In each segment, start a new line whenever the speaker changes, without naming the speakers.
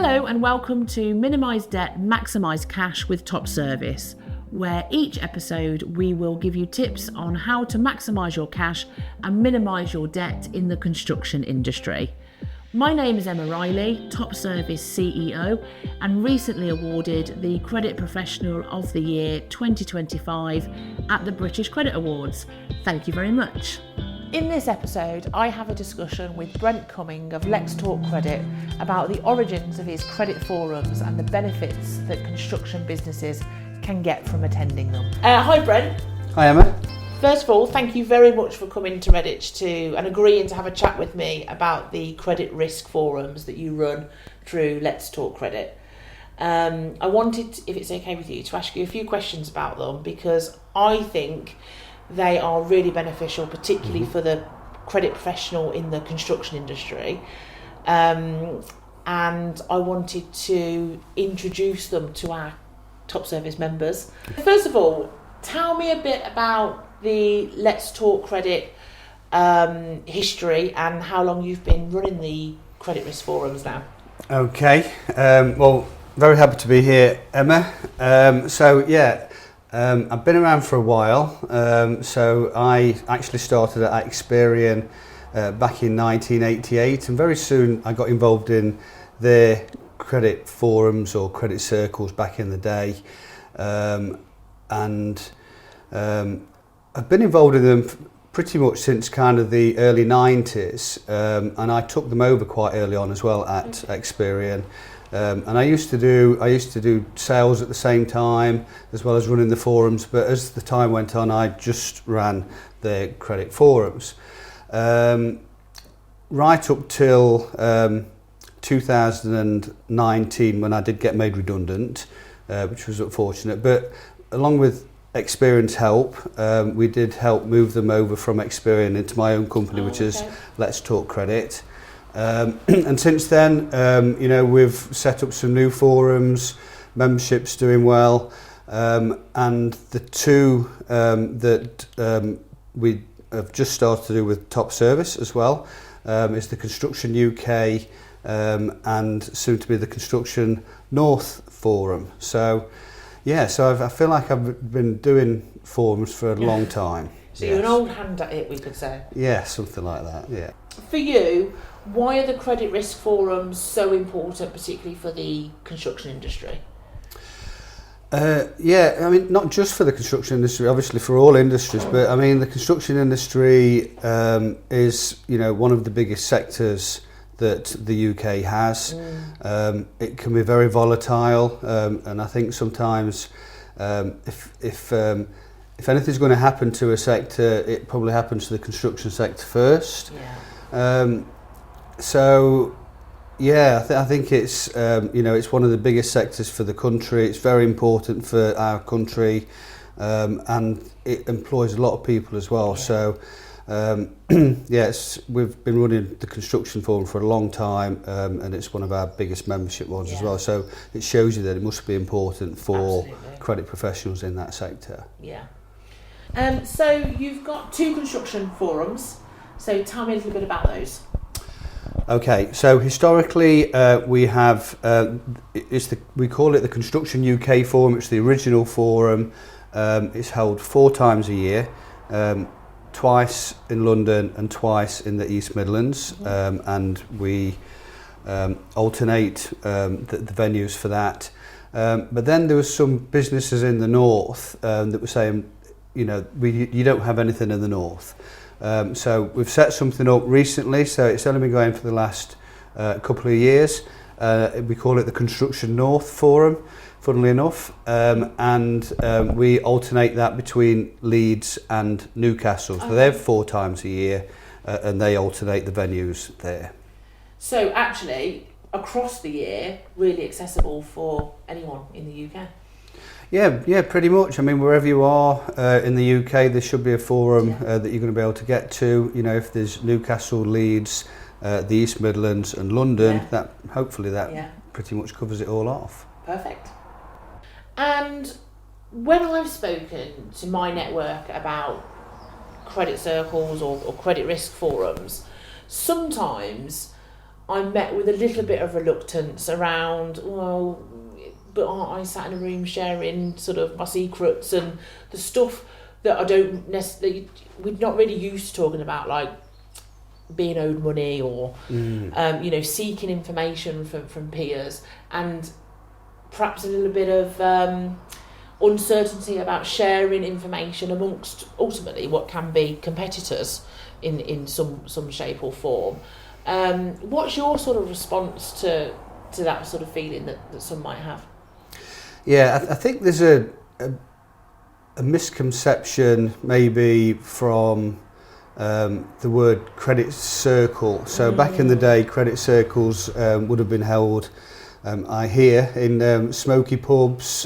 Hello and welcome to Minimise Debt, Maximise Cash with Top Service, where each episode we will give you tips on how to maximise your cash and minimise your debt in the construction industry. My name is Emma Riley, Top Service CEO, and recently awarded the Credit Professional of the Year 2025 at the British Credit Awards. Thank you very much. In this episode, I have a discussion with Brent Cumming of Let's Talk Credit about the origins of his credit forums and the benefits that construction businesses can get from attending them. Hi Brent.
Hi Emma.
First of all, thank you very much for coming to Redditch and agreeing to have a chat with me about the credit risk forums that you run through Let's Talk Credit. I wanted, if it's okay with you, to ask you a few questions about them because I think they are really beneficial, particularly for the credit professional in the construction industry. And I wanted to introduce them to our Top Service members. First of all, tell me a bit about the Let's Talk Credit history and how long you've been running the credit risk forums now.
Okay, well, very happy to be here, Emma. I've been around for a while. So I actually started at Experian back in 1988, and very soon I got involved in their credit forums or credit circles back in the day. I've been involved in them pretty much since kind of the early 90s, and I took them over quite early on as well at Experian. And I used to do sales at the same time as well as running the forums, but as the time went on I just ran the credit forums right up till 2019 when I did get made redundant, which was unfortunate, but along with Experian's help, we did help move them over from Experian into my own company, which is Let's Talk Credit. And since then, we've set up some new forums, membership's doing well, and the two that we have just started to do with Top Service as well is the Construction UK and soon to be the Construction North Forum. So I feel like I've been doing forums for a long time.
So you're an old hand at it, we could say.
Yeah, something like that, yeah.
For you, why are the credit risk forums so important, particularly for the construction industry?
Not just for the construction industry, obviously for all industries, but I mean the construction industry is, one of the biggest sectors that the UK has. It can be very volatile, and I think sometimes if anything's going to happen to a sector, it probably happens to the construction sector first. I think it's it's one of the biggest sectors for the country. It's very important for our country, and it employs a lot of people as well. So we've been running the construction forum for a long time, and it's one of our biggest membership ones as well. So it shows you that it must be important for credit professionals in that sector. So
you've got two construction forums. So tell me a little bit about those.
Okay, so historically we have we call it the Construction UK Forum. It's the original forum. It's held 4 times a year, twice in London and twice in the East Midlands, and we alternate the venues for that. But then there was some businesses in the north that were saying, you don't have anything in the north. So we've set something up recently, so it's only been going for the last couple of years. We call it the Construction North Forum, funnily enough, and we alternate that between Leeds and Newcastle. So they're 4 times a year, and they alternate the venues there.
So actually, across the year, really accessible for anyone in the UK?
Yeah, pretty much. I mean, wherever you are in the UK, there should be a forum that you're going to be able to get to. If there's Newcastle, Leeds, the East Midlands and London, that hopefully pretty much covers it all off.
Perfect. And when I've spoken to my network about credit circles or credit risk forums, sometimes I'm met with a little bit of reluctance around, well, but aren't I sat in a room sharing sort of my secrets and the stuff that I don't necessarily, we're not really used to talking about, like being owed money or, seeking information from peers, and perhaps a little bit of uncertainty about sharing information amongst ultimately what can be competitors in some shape or form. What's your sort of response to that sort of feeling that some might have?
Yeah, I think there's a misconception maybe from the word credit circle. So back in the day, credit circles would have been held, I hear, in smoky pubs,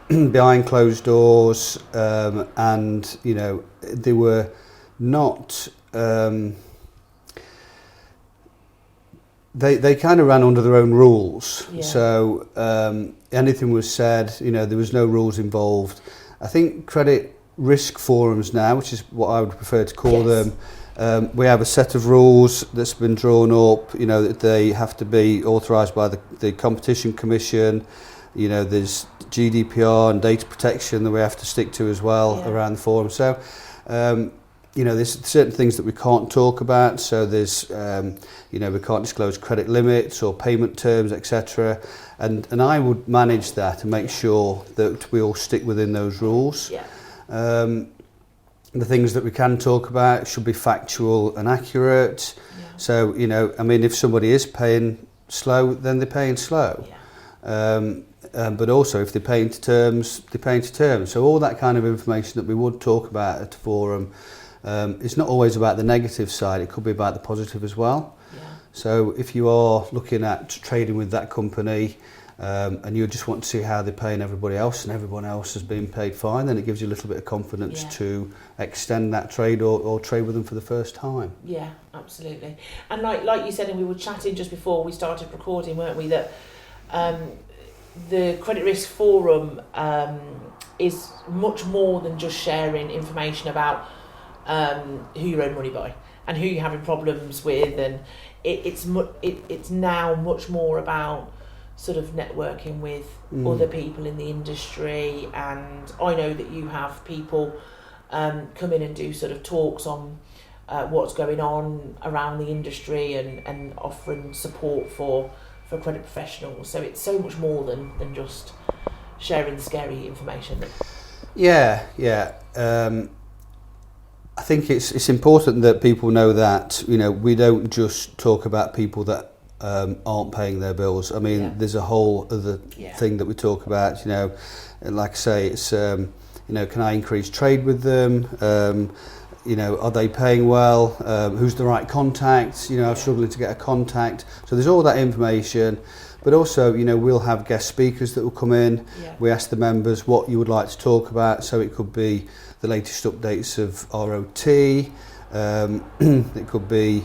behind closed doors, and they were not. They kind of ran under their own rules. Yeah. So anything was said, there was no rules involved. I think credit risk forums now, which is what I would prefer to call them, we have a set of rules that's been drawn up, that they have to be authorised by the Competition Commission. There's GDPR and data protection that we have to stick to as well around the forum. So, there's certain things that we can't talk about. So there's, we can't disclose credit limits or payment terms, etc. And I would manage that and make sure that we all stick within those rules. Yeah. The things that we can talk about should be factual and accurate. Yeah. So, if somebody is paying slow, then they're paying slow. Yeah. But also if they're paying to terms, they're paying to terms. So all that kind of information that we would talk about at a forum, it's not always about the negative side, it could be about the positive as well. Yeah. So if you are looking at trading with that company and you just want to see how they're paying everybody else and everyone else has been paid fine, then it gives you a little bit of confidence to extend that trade or trade with them for the first time. Yeah, absolutely. And like you said, and we were chatting just before we started recording, weren't we, that the Credit Risk Forum is much more than just sharing information about who you owe money by and who you're having problems with, and it's now much more about sort of networking with other people in the industry. And I know that you have people come in and do sort of talks on what's going on around the industry and offering support for credit professionals. So it's so much more than just sharing the scary information. I think it's important that people know that we don't just talk about people that aren't paying their bills. I mean, there's a whole other thing that we talk about. Like I say, it's can I increase trade with them? Are they paying well? Who's the right contact? I'm struggling to get a contact. So there's all that information, but also, we'll have guest speakers that will come in. Yeah. We ask the members what you would like to talk about. So it could be the latest updates of ROT. It could be,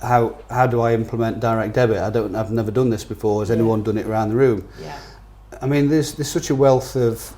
how do I implement direct debit? I've never done this before. Has anyone done it around the room? Yeah. I mean, there's such a wealth of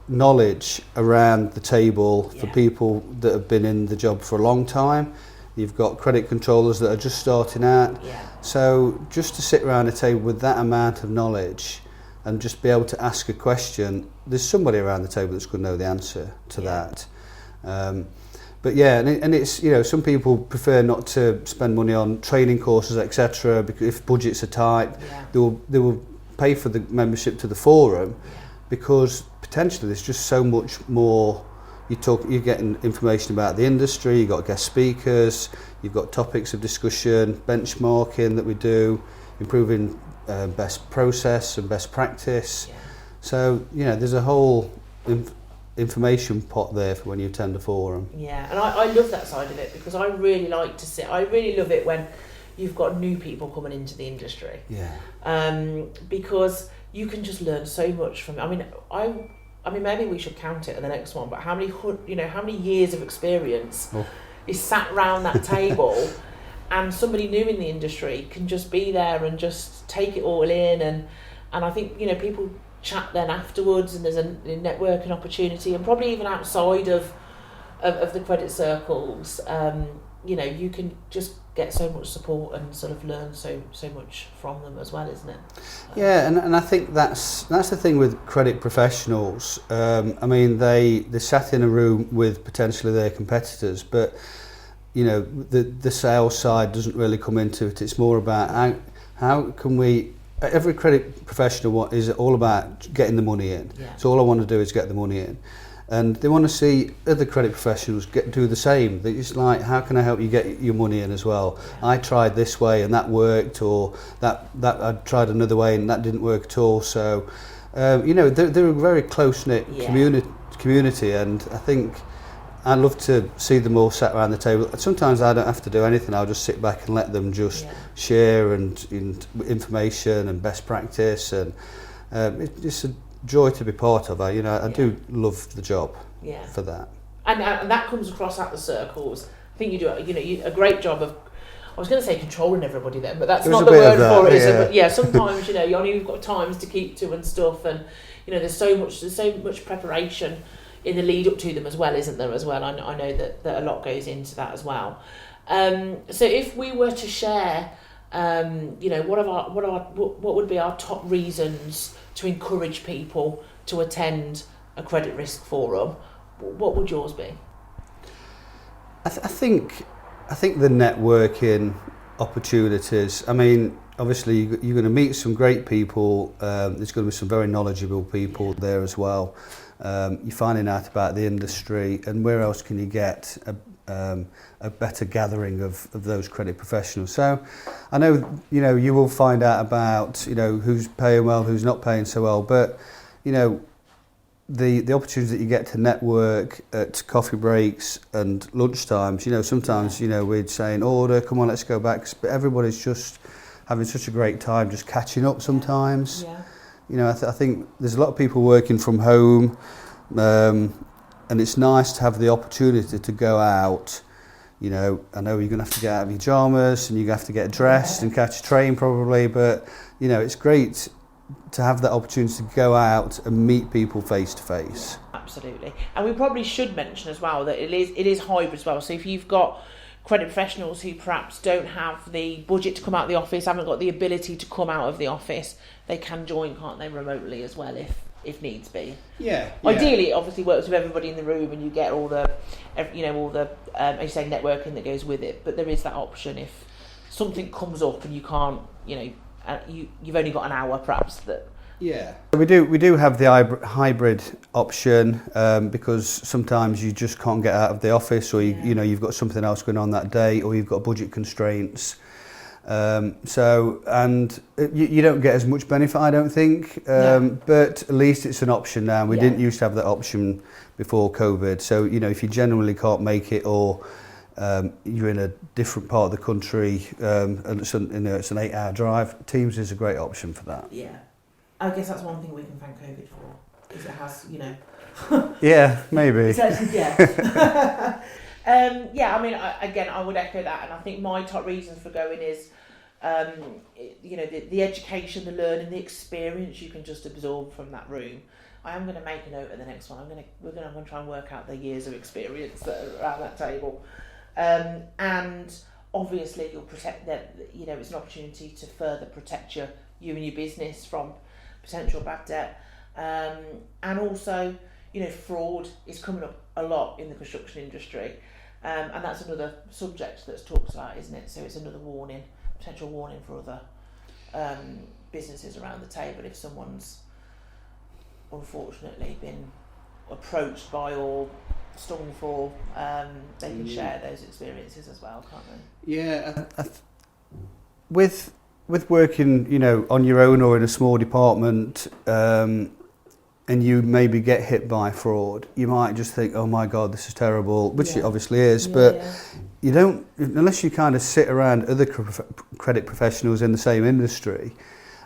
knowledge around the table for people that have been in the job for a long time. You've got credit controllers that are just starting out. Yeah. So just to sit around a table with that amount of knowledge and just be able to ask a question, there's somebody around the table that's going to know the answer to that. But and it's, some people prefer not to spend money on training courses, etc. Because if budgets are tight, they will pay for the membership to the forum, because potentially there's just so much more. You're getting information about the industry, you've got guest speakers, you've got topics of discussion, benchmarking that we do, improving best process and best practice. Yeah. So, there's a whole information pot there for when you attend a forum. Yeah, and I love that side of it, because I really love it when you've got new people coming into the industry. Yeah. Because you can just learn so much from it. I mean, maybe we should count it at the next one, but how many years of experience is sat round that table, and somebody new in the industry can just be there and just take it all in, and I think, people chat then afterwards, and there's a networking opportunity, and probably even outside of the credit circles,
you can just get so much support and sort of learn so much from them as well, isn't it?
Yeah, and I think that's the thing with credit professionals. I mean, they sat in a room with potentially their competitors, but the sales side doesn't really come into it. It's more about how can we. Every credit professional is all about getting the money in.
Yeah.
So all I want to do is get the money in. And they want to see other credit professionals do the same. It's like, how can I help you get your money in as well? Yeah. I tried this way and that worked, or that I tried another way and that didn't work at all. So, they're a very close-knit community, and I think I love to see them all sat around the table. Sometimes I don't have to do anything. I'll just sit back and let them just share and information and best practice, and it's just a joy to be part of. I do love the job for that.
And that comes across at the circles. I think you do a great job of, I was going to say controlling everybody then, but that's not the word for it, is it? But sometimes you've got times to keep to and stuff, and there's so much preparation in the lead up to them as well, isn't there? As well, I know that a lot goes into that as well. So if we were to share, what would be our top reasons to encourage people to attend a credit risk forum, what would yours be?
I think the networking opportunities. I mean, obviously you're going to meet some great people. There's going to be some very knowledgeable people there as well. You're finding out about the industry, and where else can you get a better gathering of those credit professionals. So I know you will find out about who's paying well, who's not paying so well, but the opportunities that you get to network at coffee breaks and lunchtimes, sometimes we're saying order, come on, let's go back, but everybody's just having such a great time just catching up sometimes. I think there's a lot of people working from home, and it's nice to have the opportunity to go out. I know you're going to have to get out of your pyjamas and you have to get dressed and catch a train probably, but it's great to have that opportunity to go out and meet people face to face.
Absolutely. And we probably should mention as well that it is hybrid as well. So if you've got credit professionals who perhaps don't have the budget to come out of the office, haven't got the ability to come out of the office, they can join, can't they, remotely as well if needs be.
Yeah.
Ideally, it obviously works with everybody in the room, and you get all the as you say, networking that goes with it. But there is that option if something comes up and you can't, you've only got an hour, perhaps that.
Yeah. We do have the hybrid option because sometimes you just can't get out of the office, or you've got something else going on that day, or you've got budget constraints. You don't get as much benefit, I don't think, but at least it's an option now. We didn't used to have that option before COVID. So if you genuinely can't make it, or you're in a different part of the country, and it's an 8-hour drive, Teams is a great option for that.
Yeah. I guess that's one thing we can thank COVID for, because it has,
Yeah, maybe.
I would echo that, and I think my top reasons for going is, the education, the learning, the experience you can just absorb from that room. I am going to make a note of the next one. I'm going to try and work out the years of experience that are around that table, and obviously you'll protect that. It's an opportunity to further protect you and your business from potential bad debt, and also fraud is coming up a lot in the construction industry, and that's another subject that's talked about, isn't it? So it's another potential warning for other businesses around the table if someone's unfortunately been approached by or stung for. They can share those experiences as well, can't they?
Yeah, with working, on your own or in a small department, and you maybe get hit by fraud, you might just think, oh my God, this is terrible, which it obviously is, but you don't, unless you kind of sit around other credit professionals in the same industry,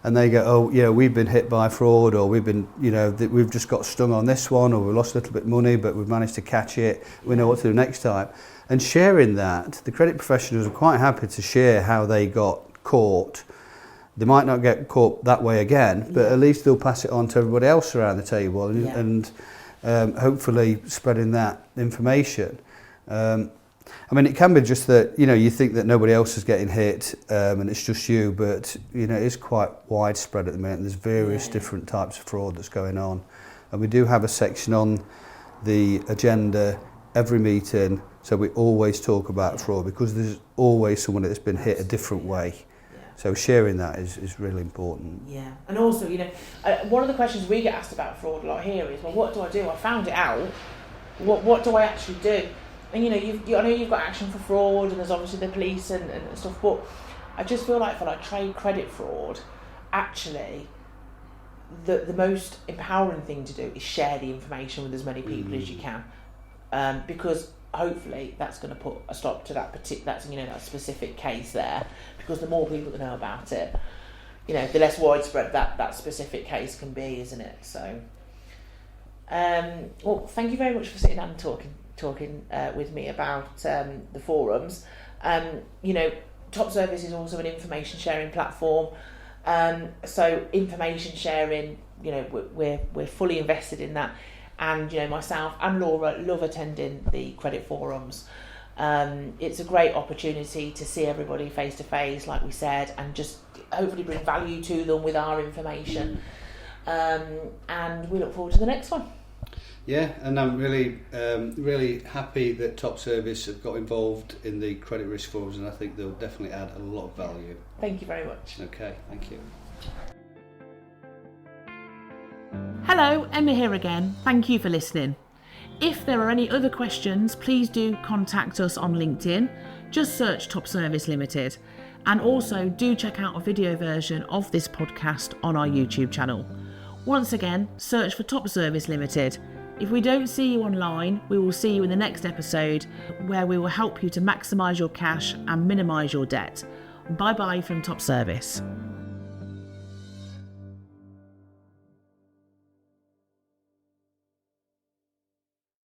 and they go, oh, we've been hit by fraud, or we've been, we've just got stung on this one, or we lost a little bit of money, but we've managed to catch it, we know what to do next time. And sharing that, the credit professionals are quite happy to share how they got caught. They might not get caught that way again, but at least they'll pass it on to everybody else around the table, and hopefully spreading that information. I mean, it can be just that, you think that nobody else is getting hit and it's just you, but, it's quite widespread at the minute. There's various different types of fraud that's going on. And we do have a section on the agenda every meeting, so we always talk about fraud because there's always someone that's been hit a different way. So sharing that is really important.
Yeah, and also, one of the questions we get asked about fraud a lot here is, well, what do I do? I found it out. What do I actually do? And I know you've got action for fraud, and there's obviously the police and stuff. But I just feel like for trade credit fraud, actually, the most empowering thing to do is share the information with as many people as you can, because hopefully that's going to put a stop to that specific case there. Because the more people that know about it, the less widespread that specific case can be, isn't it? So, well, thank you very much for sitting down and talking with me about the forums. Top Service is also an information sharing platform. So information sharing, we're fully invested in that. And myself and Laura love attending the credit forums. It's a great opportunity to see everybody face to face, like we said, and just hopefully bring value to them with our information. And we look forward to the next one.
Yeah, and I'm really happy that Top Service have got involved in the credit risk forums, and I think they'll definitely add a lot of value.
Thank you very much.
Okay, thank you.
Hello, Emma here again. Thank you for listening. If there are any other questions, please do contact us on LinkedIn. Just search Top Service Limited. And also do check out a video version of this podcast on our YouTube channel. Once again, search for Top Service Limited. If we don't see you online, we will see you in the next episode where we will help you to maximise your cash and minimise your debt. Bye bye from Top Service.